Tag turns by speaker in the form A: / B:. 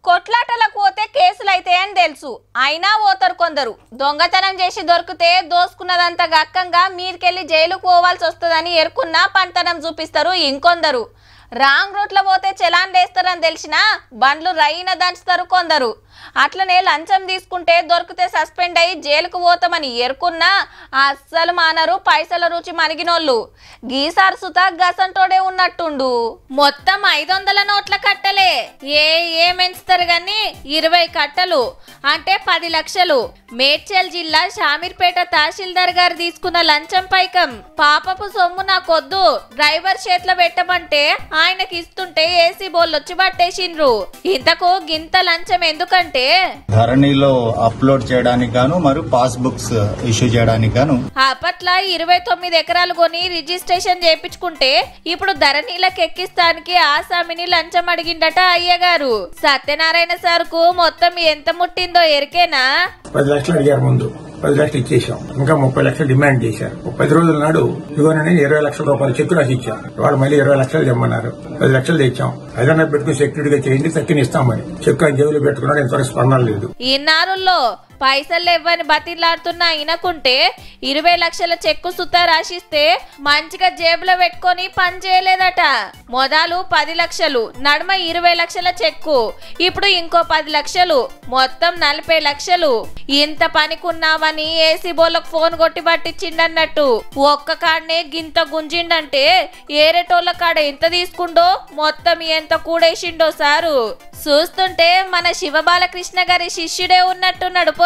A: కొట్లాటలకు పోతే కేసులైతే అని తెలుసు, అయినా పోతారు కొందరు. దొంగతనం చేసి దొరికితే దోసుకున్నదంతా గక్కంగా మీరికెళ్ళి జైలుకు పోవాల్సి వస్తుందని ఎరుకున్నా పంతనం చూపిస్తారు ఇంకొందరు. రాంగ్ రూట్లో పోతే చలాన్ వేస్తారని తెలిసినా బండ్లు రైన దంచుతారు కొందరు. అట్లనే లంచం తీసుకుంటే దొరికితే సస్పెండ్ అయ్యి జైలుకు పోతామని ఎరుకున్నా అస్సలు మానరు పైసల రుచి మరిగినోళ్ళు. గీసారు సుత గసంటోడే ఉన్నట్టుండు. మొత్తం 500 నోట్ల కట్టలే ఏమెంచుతారు గాని 20 కట్టలు అంటే 10 లక్షలు. మేడ్చల్ జిల్లా షామీర్పేట తహసీల్దార్ గారు తీసుకున్న లంచం పైకం. పాపపు సొమ్ము నాకొద్దు డ్రైవర్ చేతిలో పెట్టమంటే ఆయనకి ఇస్తుంటే ఏసీ బోళ్ళొచ్చి పట్టేసిండ్రు. ఇంతకు గింత లంచం ఎందుకంటే
B: ధరణిలో అప్లోడ్ చేయడానికి గాను మరియు పాస్ బుక్స్ ఇష్యూ చేయడానికి గాను
A: అప్పట్ల 29 ఎకరాలు కొని రిజిస్ట్రేషన్ చేయించుకుంటే ఇప్పుడు ధరణిలకు ఎక్కిస్తానికి ఆసామిని లంచం అడిగిండట అయ్యగారు. సత్యనారాయణ సార్ కు మొత్తం ఎంత ముట్టిందో ఎరికేనా?
C: 10 లక్షలు అడిగారు, ముందు 10 లక్షలు ఇచ్చేసాం, ఇంకా 30 లక్షలు డిమాండ్ చేశారు. 10 రోజుల నాడు ఇదిగోనని 20 లక్షల రూపాయలు చెక్ రాసి ఇచ్చారు. వాళ్ళు మళ్ళీ 20 లక్షలు తెమ్మన్నారు. 10 లక్షలు తెచ్చాం. ఏదైనా పెట్టుకుని సెక్యూరిటీగా చేయండి తక్కిన ఇస్తామని చెక్ ఆయన జేబులో పెట్టుకున్నాడు. ఇంతవరకు స్పందన లేదు.
A: ఇన్నారుల్లో పైసలు ఇవ్వని బతిలాడుతున్నా ఇనకుంటే 20 లక్షల చెక్కు సుతా రాసిస్తే మంచిగా జేబులో పెట్టుకొని పని చేయలేదట. మొదలు 10 లక్షలు, నడుమ 20 లక్షల చెక్కు, ఇప్పుడు ఇంకో 10 లక్షలు, మొత్తం 40 లక్షలు. ఇంత పనికున్నావని ఏసీ బోళ్ళకు ఫోన్ కొట్టి పట్టించిండన్నట్టు. ఒక్క కాడనే గింత గుంజిండంటే ఏరేటోళ్ళ కాడ ఎంత తీసుకుండో మొత్తం ఎంత కూడేసిండో సారు. చూస్తుంటే మన శివబాలకృష్ణ గారి శిష్యుడే ఉన్నట్టు నడుపు.